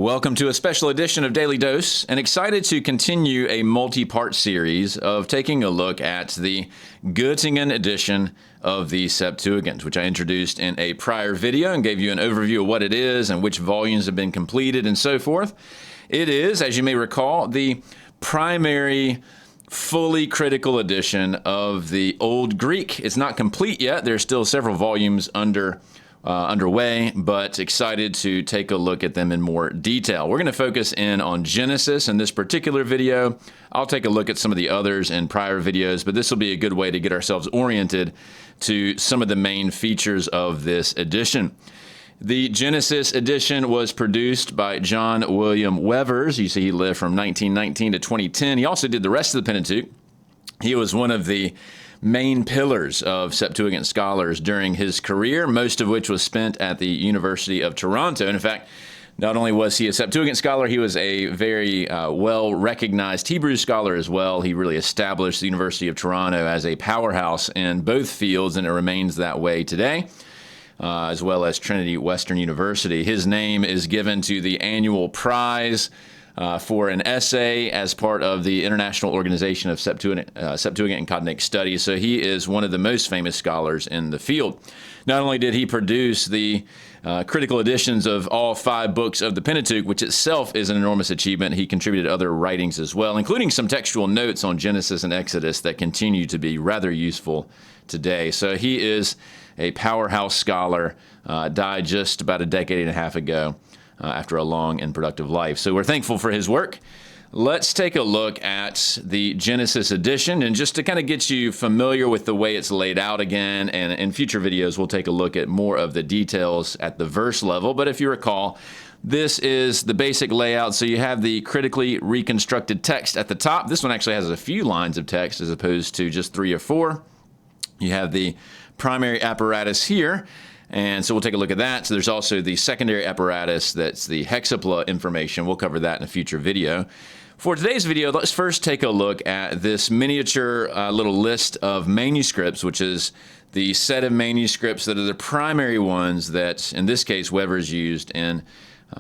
Welcome to a special edition of Daily Dose, and excited to continue a multi-part series of taking a look at the Gottingen edition of the Septuagint, which I introduced in a prior video and gave you an overview of what it is and which volumes have been completed and so forth. It is, as you may recall, the primary fully critical edition of the Old Greek. It's not complete yet. There's still several volumes underway, but excited to take a look at them in more detail. We're going to focus in on Genesis in this particular video. I'll take a look at some of the others in prior videos, but this will be a good way to get ourselves oriented to some of the main features of this edition. The Genesis edition was produced by John William Wevers. You see he lived from 1919 to 2010. He also did the rest of the Pentateuch. He was one of the main pillars of Septuagint scholars during his career, most of which was spent at the University of Toronto. And in fact, not only was he a Septuagint scholar, he was a very well-recognized Hebrew scholar as well. He really established the University of Toronto as a powerhouse in both fields, and it remains that way today, as well as Trinity Western University. His name is given to the annual prize for an essay as part of the International Organization of Septuagint and Cognic Studies. So he is one of the most famous scholars in the field. Not only did he produce the critical editions of all 5 books of the Pentateuch, which itself is an enormous achievement, he contributed other writings as well, including some textual notes on Genesis and Exodus that continue to be rather useful today. So he is a powerhouse scholar, died just about a decade and a half ago. After a long and productive life. So we're thankful for his work. Let's take a look at the Genesis edition, and just to kind of get you familiar with the way it's laid out again, and in future videos we'll take a look at more of the details at the verse level. But if you recall, this is the basic layout. So you have the critically reconstructed text at the top. This one actually has a few lines of text as opposed to just 3 or 4. You have the primary apparatus here. And so we'll take a look at that. So there's also the secondary apparatus, that's the hexapla information. We'll cover that in a future video. For today's video, let's first take a look at this miniature little list of manuscripts, which is the set of manuscripts that are the primary ones that, in this case, Wevers used in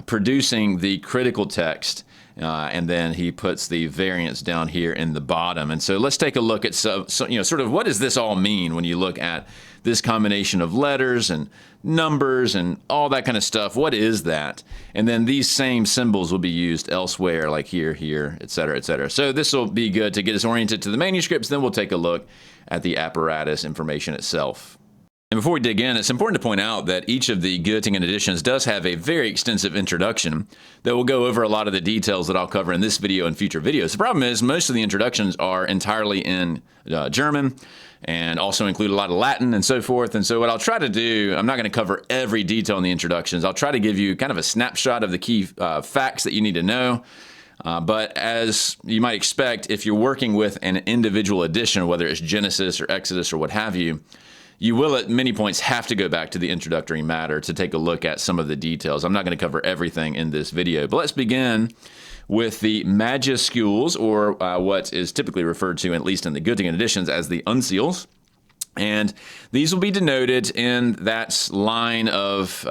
producing the critical text. And then he puts the variants down here in the bottom. And so let's take a look at sort of what does this all mean when you look at this combination of letters and numbers and all that kind of stuff. What is that? And then these same symbols will be used elsewhere, like here, here, et cetera, et cetera. So this will be good to get us oriented to the manuscripts. Then we'll take a look at the apparatus information itself. And before we dig in, it's important to point out that each of the Gottingen editions does have a very extensive introduction that will go over a lot of the details that I'll cover in this video and future videos. The problem is most of the introductions are entirely in German and also include a lot of Latin and so forth. And so what I'll try to do, I'm not going to cover every detail in the introductions. I'll try to give you kind of a snapshot of the key facts that you need to know. But as you might expect, if you're working with an individual edition, whether it's Genesis or Exodus or what have you, you will at many points have to go back to the introductory matter to take a look at some of the details. I'm not going to cover everything in this video, but let's begin with the Majuscules, or what is typically referred to, at least in the Gottingen editions, as the uncials. And these will be denoted in that line of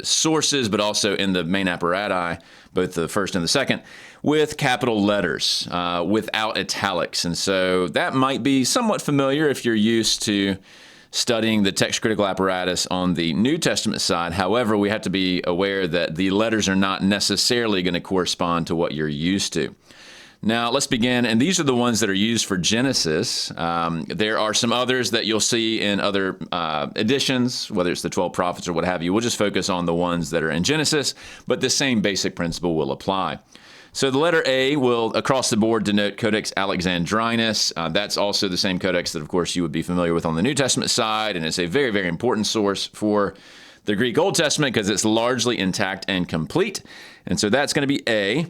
sources, but also in the main apparati, both the first and the second, with capital letters, without italics. And so that might be somewhat familiar if you're used to studying the text critical apparatus on the New Testament side. However, we have to be aware that the letters are not necessarily going to correspond to what you're used to. Now, let's begin, and these are the ones that are used for Genesis. There are some others that you'll see in other editions, whether it's the 12 prophets or what have you. We'll just focus on the ones that are in Genesis, but the same basic principle will apply. So the letter A will, across the board, denote Codex Alexandrinus. That's also the same codex that, of course, you would be familiar with on the New Testament side, and it's a very, very important source for the Greek Old Testament because it's largely intact and complete. And so that's going to be A.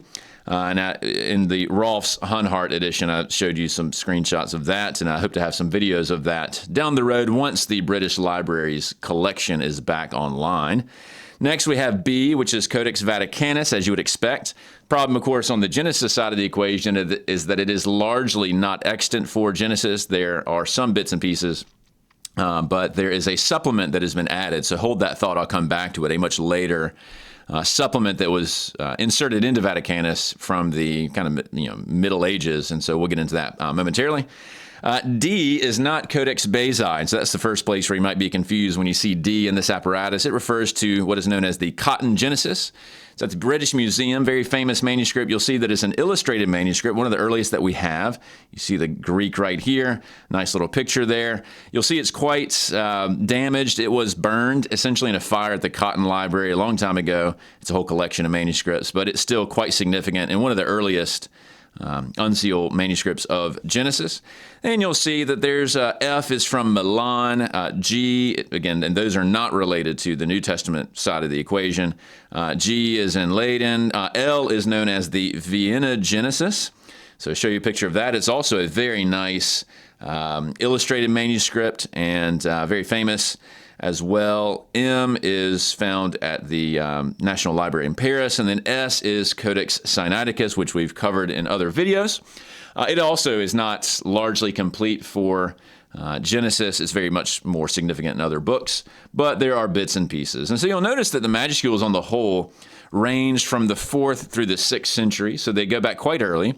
In the Rolf's Hanhart edition, I showed you some screenshots of that, and I hope to have some videos of that down the road once the British Library's collection is back online. Next, we have B, which is Codex Vaticanus, as you would expect. Problem, of course, on the Genesis side of the equation is that it is largely not extant for Genesis. There are some bits and pieces, but there is a supplement that has been added. So hold that thought. I'll come back to it, a much later supplement that was inserted into Vaticanus from the kind of Middle Ages, and so we'll get into that momentarily. D is not Codex Bezae, so that's the first place where you might be confused when you see D in this apparatus. It refers to what is known as the Cotton Genesis. It's at the British Museum, very famous manuscript. You'll see that it's an illustrated manuscript, one of the earliest that we have. You see the Greek right here, nice little picture there. You'll see it's quite damaged. It was burned essentially in a fire at the Cotton Library a long time ago. It's a whole collection of manuscripts, but it's still quite significant and one of the earliest unsealed manuscripts of Genesis. And you'll see that there's F is from Milan, G, again, and those are not related to the New Testament side of the equation. G is in Leyden. L is known as the Vienna Genesis. So I'll show you a picture of that. It's also a very nice illustrated manuscript and very famous as well. M is found at the National Library in Paris, and then S is Codex Sinaiticus, which we've covered in other videos. It also is not largely complete for Genesis. It's very much more significant in other books, but there are bits and pieces. And so you'll notice that the Majuscules on the whole ranged from the 4th through the 6th century, so they go back quite early.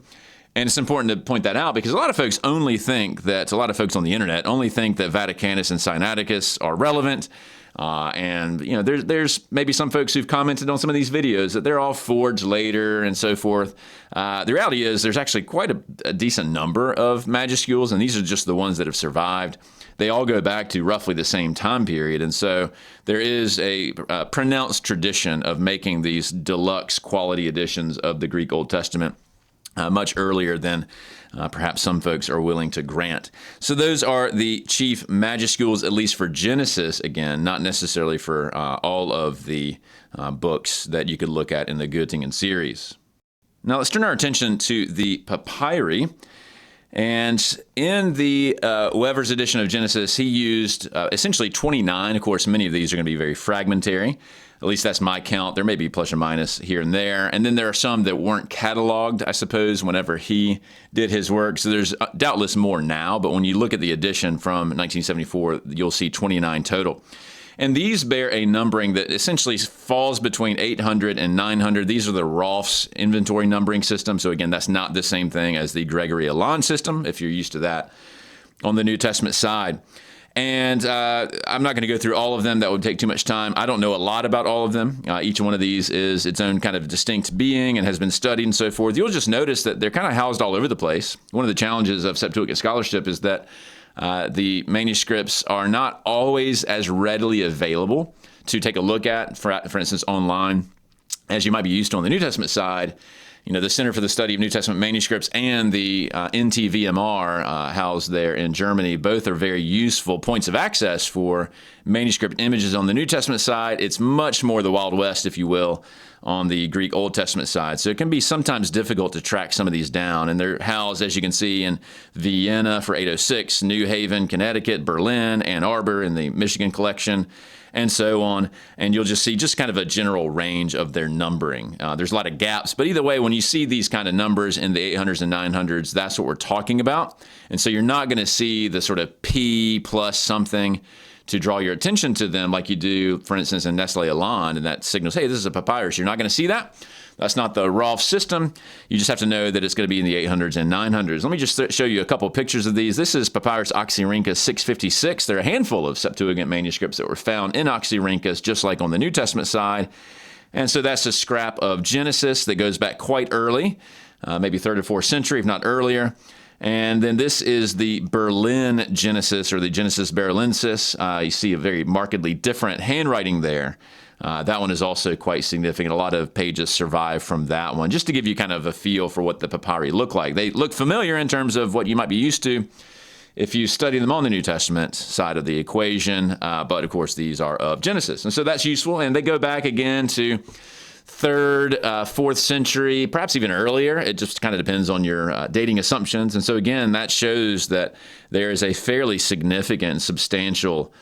And it's important to point that out because a lot of folks on the internet only think that Vaticanus and Sinaiticus are relevant. And there's maybe some folks who've commented on some of these videos that they're all forged later and so forth. The reality is there's actually quite a decent number of Majuscules, and these are just the ones that have survived. They all go back to roughly the same time period. And so there is a pronounced tradition of making these deluxe quality editions of the Greek Old Testament much earlier than perhaps some folks are willing to grant. So those are the chief Majuscules, at least for Genesis, again, not necessarily for all of the books that you could look at in the Gottingen series. Now let's turn our attention to the papyri. And in the Wevers edition of Genesis, he used essentially 29. Of course, many of these are going to be very fragmentary. At least that's my count. There may be plus or minus here and there. And then there are some that weren't cataloged, I suppose, whenever he did his work. So there's doubtless more now. But when you look at the edition from 1974, you'll see 29 total. And these bear a numbering that essentially falls between 800 and 900. These are the Rolf's inventory numbering system. So again, that's not the same thing as the Gregory Alon system, if you're used to that on the New Testament side. And I'm not going to go through all of them. That would take too much time. I don't know a lot about all of them. Each one of these is its own kind of distinct being and has been studied and so forth. You'll just notice that they're kind of housed all over the place. One of the challenges of Septuagint scholarship is that the manuscripts are not always as readily available to take a look at, for instance, online, as you might be used to on the New Testament side. The Center for the Study of New Testament Manuscripts and the NTVMR housed there in Germany, both are very useful points of access for manuscript images on the New Testament side. It's much more the Wild West, if you will, on the Greek Old Testament side. So it can be sometimes difficult to track some of these down. And they're housed, as you can see, in Vienna for 806, New Haven, Connecticut, Berlin, Ann Arbor in the Michigan collection, and so on. And you'll just see just kind of a general range of their numbering. There's a lot of gaps, but either way, when you see these kind of numbers in the 800s and 900s, that's what we're talking about. And so you're not going to see the sort of P plus something to draw your attention to them like you do, for instance, in Nestle Aland, and that signals, hey, this is a papyrus. You're not going to see that. That's not the Rolf system. You just have to know that it's going to be in the 800s and 900s. Let me just show you a couple of pictures of these. This is Papyrus Oxyrhynchus 656. There are a handful of Septuagint manuscripts that were found in Oxyrhynchus, just like on the New Testament side. And so that's a scrap of Genesis that goes back quite early, maybe 3rd or 4th century, if not earlier. And then this is the Berlin Genesis, or the Genesis Berlinensis. You see a very markedly different handwriting there. That one is also quite significant. A lot of pages survive from that one, just to give you kind of a feel for what the papyri look like. They look familiar in terms of what you might be used to if you study them on the New Testament side of the equation, but of course these are of Genesis. And so that's useful, and they go back again to 3rd, 4th century, perhaps even earlier. It just kind of depends on your dating assumptions. And so again, that shows that there is a fairly significant, substantial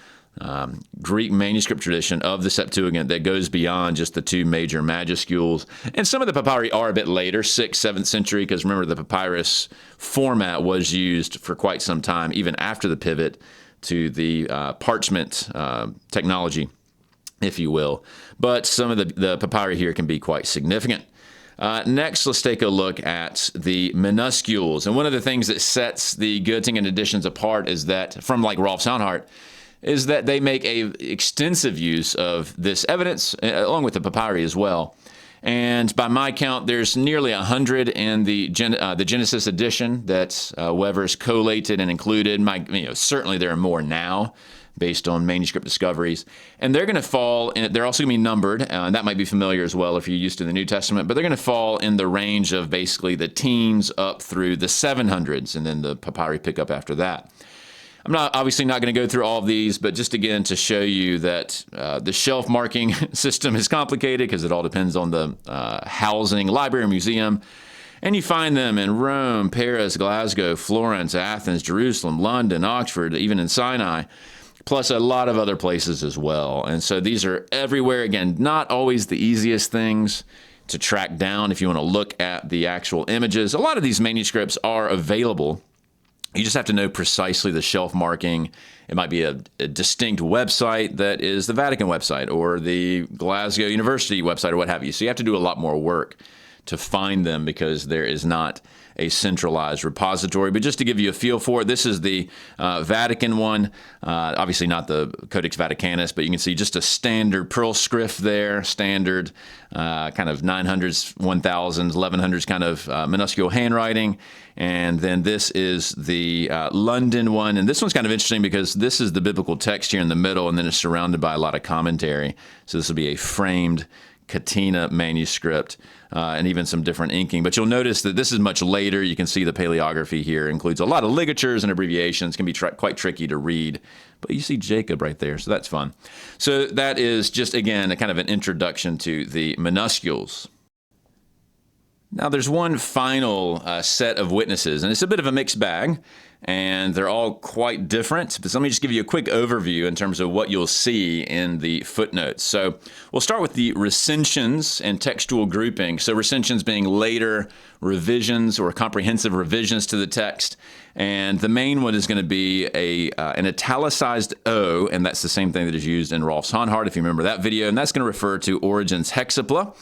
Greek manuscript tradition of the Septuagint that goes beyond just the two major Majuscules. And some of the papyri are a bit later, 6th, 7th century, because remember the papyrus format was used for quite some time, even after the pivot to the parchment technology if you will. But some of the papyri here can be quite significant. Next, let's take a look at the minuscules. And one of the things that sets the Gottingen editions apart is that, from like Rolf Sohnhart, is that they make a extensive use of this evidence, along with the papyri as well. And by my count, there's nearly 100 in the Genesis edition that Wevers collated and included. Certainly there are more now, based on manuscript discoveries. And they're going to fall in, they're also going to be numbered, and that might be familiar as well if you're used to the New Testament, but they're going to fall in the range of basically the teens up through the 700s, and then the papyri pick up after that. I'm obviously not going to go through all of these, but just again to show you that the shelf marking system is complicated because it all depends on the housing, library, or museum. And you find them in Rome, Paris, Glasgow, Florence, Athens, Jerusalem, London, Oxford, even in Sinai, plus a lot of other places as well. And so these are everywhere. Again, not always the easiest things to track down if you want to look at the actual images. A lot of these manuscripts are available. You just have to know precisely the shelf marking. It might be a distinct website that is the Vatican website or the Glasgow University website or what have you. So you have to do a lot more work to find them because there is not a centralized repository. But just to give you a feel for it, this is the Vatican one. Obviously not the Codex Vaticanus, but you can see just a standard pearl script there, standard kind of 900s, 1000s, 1100s kind of minuscule handwriting. And then this is the London one. And this one's kind of interesting because this is the biblical text here in the middle, and then it's surrounded by a lot of commentary. So this will be a framed Catena manuscript, and even some different inking. But you'll notice that this is much later. You can see the paleography here includes a lot of ligatures and abbreviations. Can be quite tricky to read. But you see Jacob right there, so that's fun. So that is just, again, a kind of an introduction to the minuscules. Now, there's one final set of witnesses, and it's a bit of a mixed bag, and they're all quite different. But let me just give you a quick overview in terms of what you'll see in the footnotes. So we'll start with the recensions and textual grouping. So recensions being later revisions or comprehensive revisions to the text. And the main one is going to be an italicized O, and that's the same thing that is used in Rolf Sohnhart, if you remember that video. And that's going to refer to Origen's hexapla.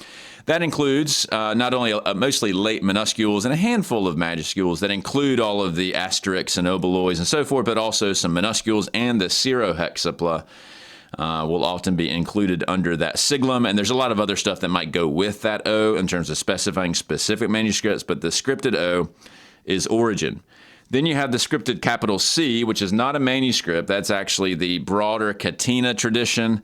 That includes not only mostly late minuscules and a handful of majuscules that include all of the asterisks and obelois and so forth, but also some minuscules, and the syrohexapla will often be included under that siglum. And there's a lot of other stuff that might go with that O in terms of specifying specific manuscripts, but the scripted O is Origen. Then you have the scripted capital C, which is not a manuscript. That's actually the broader Catena tradition.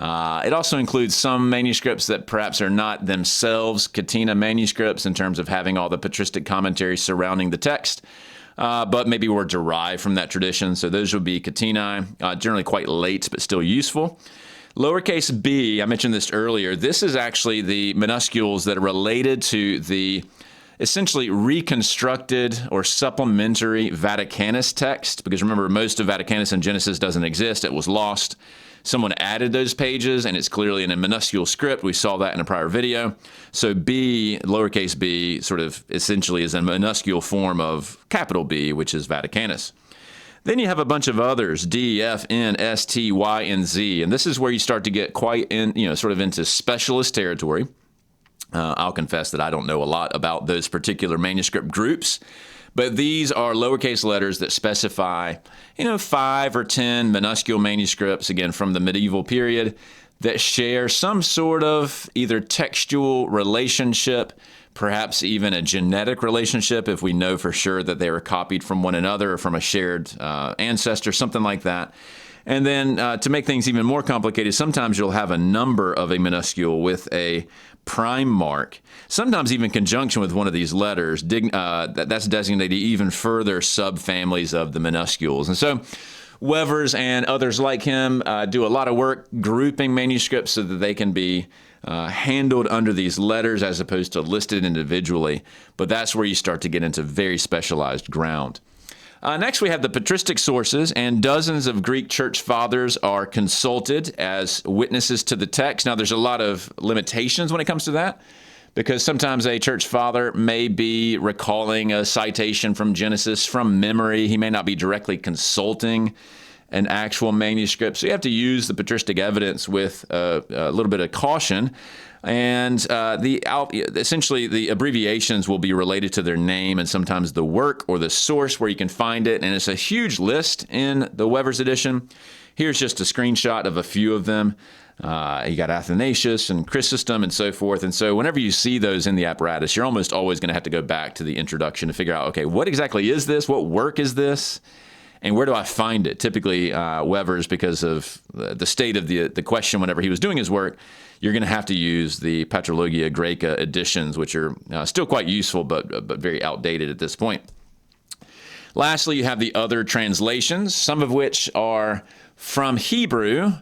It also includes some manuscripts that perhaps are not themselves Catena manuscripts in terms of having all the patristic commentaries surrounding the text, but maybe were derived from that tradition. So those would be Catenae, generally quite late, but still useful. Lowercase b, I mentioned this earlier, this is actually the minuscules that are related to the essentially reconstructed or supplementary Vaticanus text, because remember, most of Vaticanus in Genesis doesn't exist. It was lost. Someone added those pages, and it's clearly in a minuscule script. We saw that in a prior video. So B, lowercase b, sort of essentially is a minuscule form of capital B, which is Vaticanus. Then you have a bunch of others, D, F, N, S, T, Y, and Z. And this is where you start to get quite sort of into specialist territory. I'll confess that I don't know a lot about those particular manuscript groups. But these are lowercase letters that specify, 5 or 10 minuscule manuscripts, again, from the medieval period, that share some sort of either textual relationship, perhaps even a genetic relationship, if we know for sure that they were copied from one another or from a shared ancestor, something like that. And then to make things even more complicated, sometimes you'll have a number of a minuscule with a prime mark, sometimes even in conjunction with one of these letters. That's designated even further subfamilies of the minuscules. And so Wevers and others like him do a lot of work grouping manuscripts so that they can be handled under these letters as opposed to listed individually. But that's where you start to get into very specialized ground. Next, we have the patristic sources, and dozens of Greek church fathers are consulted as witnesses to the text. Now, there's a lot of limitations when it comes to that, because sometimes a church father may be recalling a citation from Genesis from memory. He may not be directly consulting an actual manuscript. So you have to use the patristic evidence with a little bit of caution. And essentially the abbreviations will be related to their name and sometimes the work or the source where you can find it. And it's a huge list in the Wevers edition. Here's just a screenshot of a few of them. You got Athanasius and Chrysostom and so forth. And so whenever you see those in the apparatus, you're almost always going to have to go back to the introduction to figure out, okay, what exactly is this? What work is this? And where do I find it? Typically, Wevers, because of the state of the question whenever he was doing his work, you're going to have to use the Patrologia Graeca editions, which are still quite useful, but very outdated at this point. Lastly, you have the other translations, some of which are from Hebrew,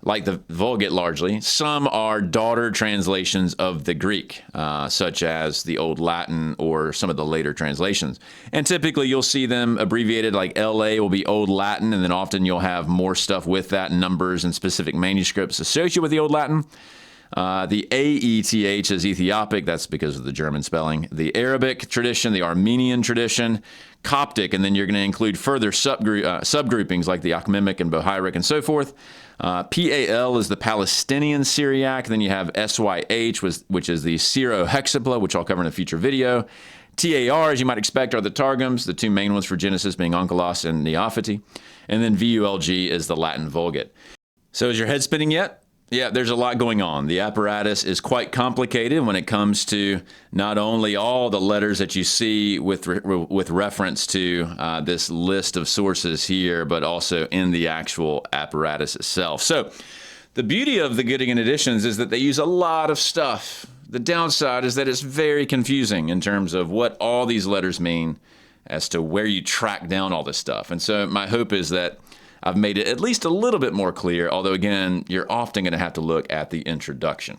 like the Vulgate largely. Some are daughter translations of the Greek, such as the Old Latin or some of the later translations. And typically you'll see them abbreviated, like LA will be Old Latin, and then often you'll have more stuff with that, numbers and specific manuscripts associated with the Old Latin. The AETH is Ethiopic, that's because of the German spelling. The Arabic tradition, the Armenian tradition, Coptic, and then you're going to include further subgroupings like the Achaemenic and Bohairic and so forth. PAL is the Palestinian Syriac. Then you have SYH, which is the Syro-Hexapla, which I'll cover in a future video. TAR, as you might expect, are the Targums, the two main ones for Genesis being Onkelos and Neophyte. And then VULG is the Latin Vulgate. So is your head spinning yet? Yeah, there's a lot going on. The apparatus is quite complicated when it comes to not only all the letters that you see with reference to this list of sources here, but also in the actual apparatus itself. So the beauty of the Gottingen editions is that they use a lot of stuff. The downside is that it's very confusing in terms of what all these letters mean as to where you track down all this stuff. And so my hope is that I've made it at least a little bit more clear, although again, you're often going to have to look at the introduction.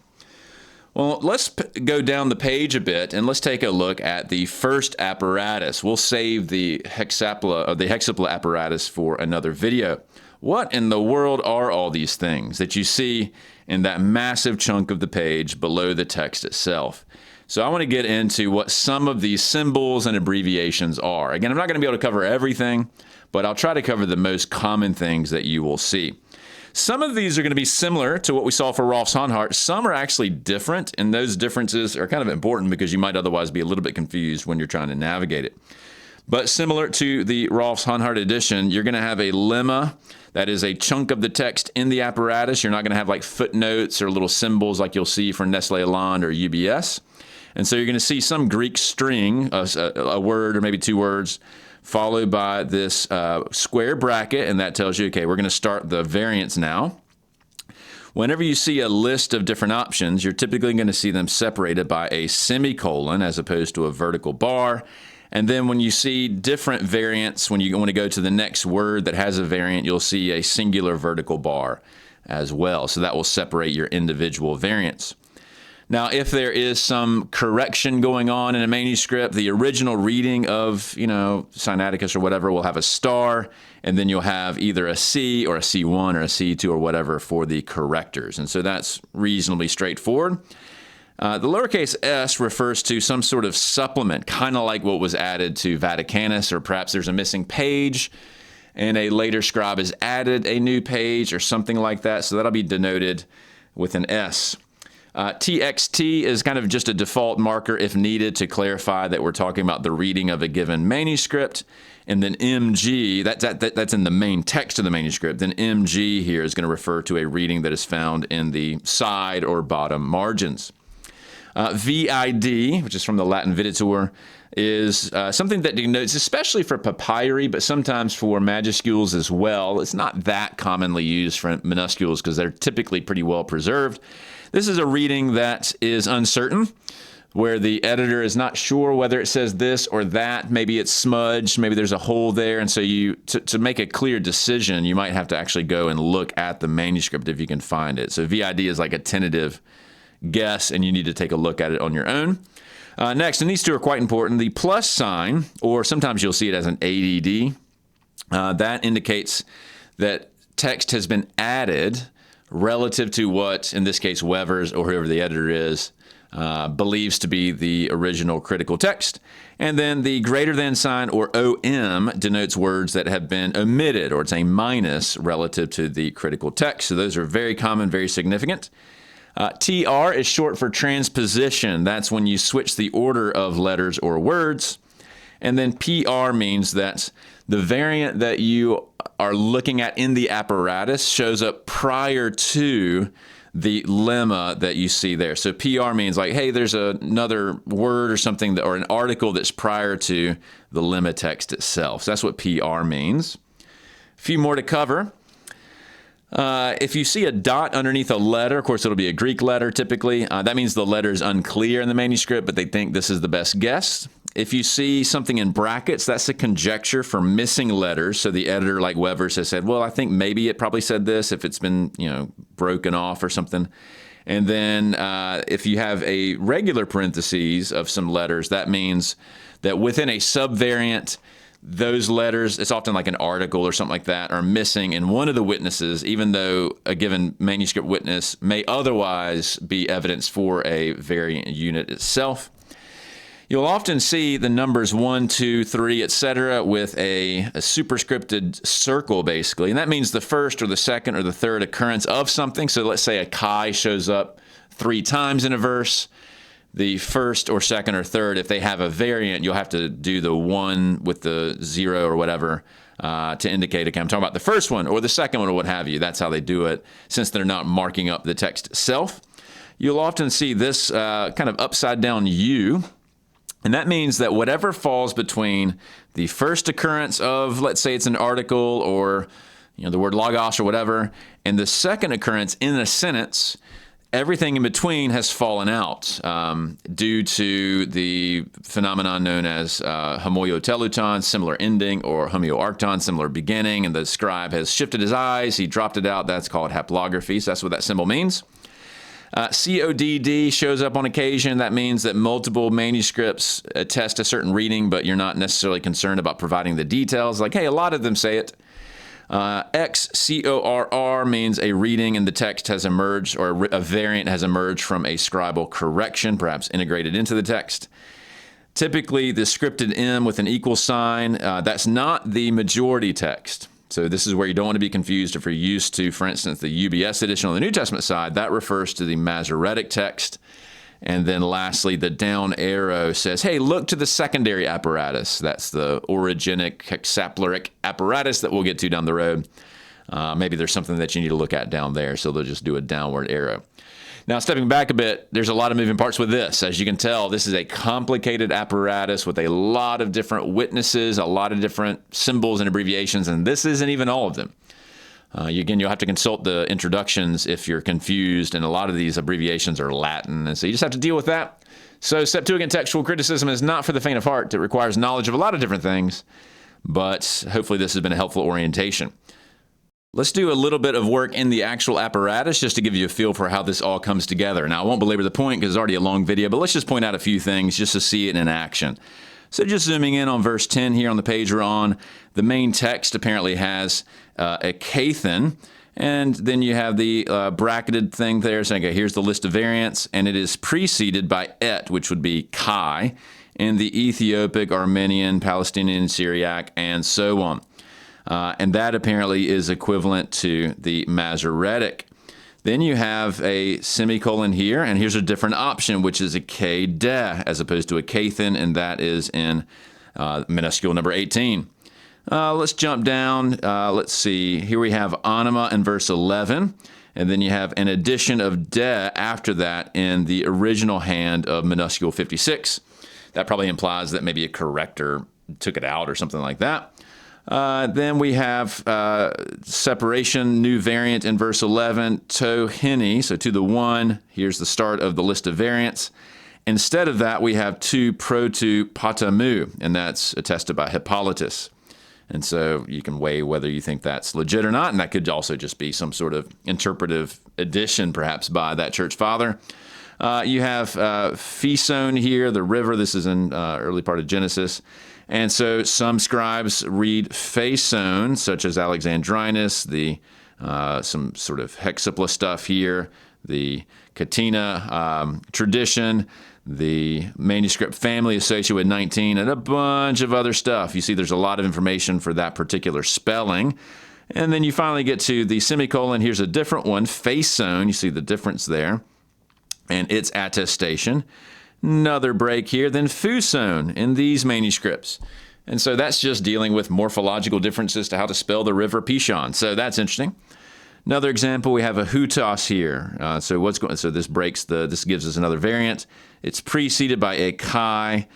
Well, let's go down the page a bit and let's take a look at the first apparatus. We'll save the hexapla apparatus for another video. What in the world are all these things that you see in that massive chunk of the page below the text itself? So I want to get into what some of these symbols and abbreviations are. Again, I'm not going to be able to cover everything, but I'll try to cover the most common things that you will see. Some of these are going to be similar to what we saw for Rolf's Honhart. Some are actually different, and those differences are kind of important because you might otherwise be a little bit confused when you're trying to navigate it. But similar to the Rolf's Honhart edition, you're going to have a lemma. That is a chunk of the text in the apparatus. You're not going to have like footnotes or little symbols like you'll see for Nestle Aland or UBS. And so you're going to see some Greek string, a word or maybe two words, followed by this square bracket, and that tells you, okay, we're going to start the variants now. Whenever you see a list of different options, you're typically going to see them separated by a semicolon as opposed to a vertical bar. And then when you see different variants, when you want to go to the next word that has a variant, you'll see a singular vertical bar as well. So that will separate your individual variants. Now, if there is some correction going on in a manuscript, the original reading of, Sinaiticus or whatever will have a star, and then you'll have either a C or a C1 or a C2 or whatever for the correctors. And so that's reasonably straightforward. The lowercase s refers to some sort of supplement, kind of like what was added to Vaticanus, or perhaps there's a missing page and a later scribe has added a new page or something like that. So that'll be denoted with an S. TXT is kind of just a default marker if needed to clarify that we're talking about the reading of a given manuscript. And then MG, that's in the main text of the manuscript. Then MG here is going to refer to a reading that is found in the side or bottom margins. VID, which is from the Latin videtur, is something that denotes, especially for papyri, but sometimes for majuscules as well. It's not that commonly used for minuscules because they're typically pretty well preserved. This is a reading that is uncertain, where the editor is not sure whether it says this or that. Maybe it's smudged, maybe there's a hole there, and so to make a clear decision, you might have to actually go and look at the manuscript if you can find it. So VID is like a tentative guess, and you need to take a look at it on your own. Next, and these two are quite important, the plus sign, or sometimes you'll see it as an ADD, that indicates that text has been added relative to what, in this case, Wevers or whoever the editor is, believes to be the original critical text. And then the greater than sign, or OM, denotes words that have been omitted, or it's a minus relative to the critical text. So those are very common, very significant. TR is short for transposition. That's when you switch the order of letters or words. And then PR means that the variant that you are looking at in the apparatus shows up prior to the lemma that you see there. So PR means like, hey, there's another word or something or an article that's prior to the lemma text itself. So that's what PR means. A few more to cover. If you see a dot underneath a letter, of course, it'll be a Greek letter typically. That means the letter is unclear in the manuscript, but they think this is the best guess. If you see something in brackets, that's a conjecture for missing letters. So the editor, like Wevers, has said, well, I think maybe it probably said this if it's been, broken off or something. And then if you have a regular parentheses of some letters, that means that within a subvariant, those letters, it's often like an article or something like that, are missing in one of the witnesses, even though a given manuscript witness may otherwise be evidence for a variant unit itself. You'll often see the numbers 1, 2, 3, etc. with a superscripted circle, basically. And that means the first or the second or the third occurrence of something. So let's say a chi shows up 3 times in a verse. The first or second or third, if they have a variant, you'll have to do the 1 with the 0 or whatever to indicate, okay, I'm talking about the first one or the second one or what have you. That's how they do it, since they're not marking up the text itself. You'll often see this kind of upside down U. And that means that whatever falls between the first occurrence of, let's say it's an article or the word logos or whatever, and the second occurrence in a sentence, everything in between has fallen out due to the phenomenon known as homoioteluton, similar ending, or homoarcton, similar beginning, and the scribe has shifted his eyes, he dropped it out. That's called haplography, so that's what that symbol means. CODD shows up on occasion. That means that multiple manuscripts attest a certain reading, but you're not necessarily concerned about providing the details. Like, hey, a lot of them say it. XCORR means a reading in the text has emerged, or a variant has emerged from a scribal correction, perhaps integrated into the text. Typically, the scripted M with an equal sign, that's not the majority text. So this is where you don't want to be confused if you're used to, for instance, the UBS edition on the New Testament side. That refers to the Masoretic text. And then lastly, the down arrow says, hey, look to the secondary apparatus. That's the orogenic hexapleric apparatus that we'll get to down the road. Maybe there's something that you need to look at down there, so they'll just do a downward arrow. Now, stepping back a bit, there's a lot of moving parts with this. As you can tell, this is a complicated apparatus with a lot of different witnesses, a lot of different symbols and abbreviations, and this isn't even all of them. Again, you'll have to consult the introductions if you're confused, and a lot of these abbreviations are Latin, and so you just have to deal with that. So Septuagint textual criticism is not for the faint of heart. It requires knowledge of a lot of different things, but hopefully this has been a helpful orientation. Let's do a little bit of work in the actual apparatus just to give you a feel for how this all comes together. Now, I won't belabor the point because it's already a long video, but let's just point out a few things just to see it in action. So just zooming in on verse 10 here on the page we're on, the main text apparently has a kathan, and then you have the bracketed thing there saying, okay, here's the list of variants, and it is preceded by et, which would be chi, in the Ethiopic, Armenian, Palestinian, Syriac, and so on. And that apparently is equivalent to the Masoretic. Then you have a semicolon here, and here's a different option, which is a K-de, as opposed to a kathan, and that is in Minuscule number 18. Let's jump down. Let's see. Here we have anima in verse 11, and then you have an addition of de after that in the original hand of Minuscule 56. That probably implies that maybe a corrector took it out or something like that. Then we have separation, new variant in verse 11, to hini, so to the one. Here's the start of the list of variants. Instead of that, we have to proto patamu, and that's attested by Hippolytus. And so you can weigh whether you think that's legit or not, and that could also just be some sort of interpretive addition, perhaps, by that church father. You have Physon here, the river. This is in early part of Genesis. And so some scribes read Phason, such as Alexandrinus, some sort of Hexapla stuff here, the Catena tradition, the manuscript family associated with 19, and a bunch of other stuff. You see there's a lot of information for that particular spelling. And then you finally get to the semicolon. Here's a different one, fason. You see the difference there. And its attestation. Another break here, then fuson in these manuscripts. And so that's just dealing with morphological differences to how to spell the river Pishon. So that's interesting. Another example, we have a hutos here. So this gives us another variant. It's preceded by a chi,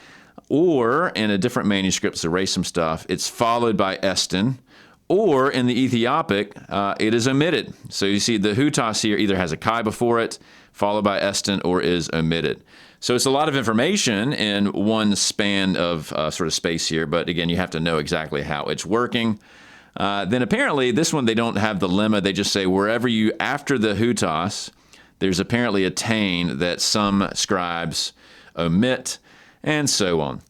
or in a different manuscript, to erase some stuff, it's followed by estin, or in the Ethiopic, it is omitted. So you see the hutos here either has a chi before it, followed by estin, or is omitted. So it's a lot of information in one span of sort of space here, but again, you have to know exactly how it's working. Then apparently this one, they don't have the lemma. They just say wherever you, after the hutos, there's apparently a tain that some scribes omit, and so on.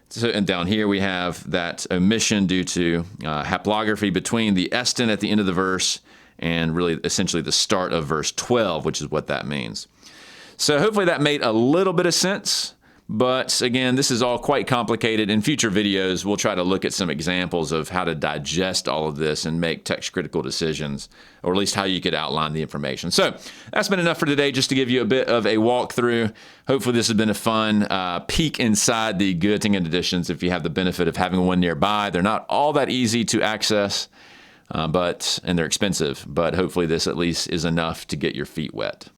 So, and down here we have that omission due to haplography between the estin at the end of the verse and really essentially the start of verse 12, which is what that means. So hopefully that made a little bit of sense. But again, this is all quite complicated. In future videos, we'll try to look at some examples of how to digest all of this and make text critical decisions, or at least how you could outline the information. So that's been enough for today, just to give you a bit of a walkthrough. Hopefully this has been a fun peek inside the Gottingen editions if you have the benefit of having one nearby. They're not all that easy to access, and they're expensive, but hopefully this at least is enough to get your feet wet.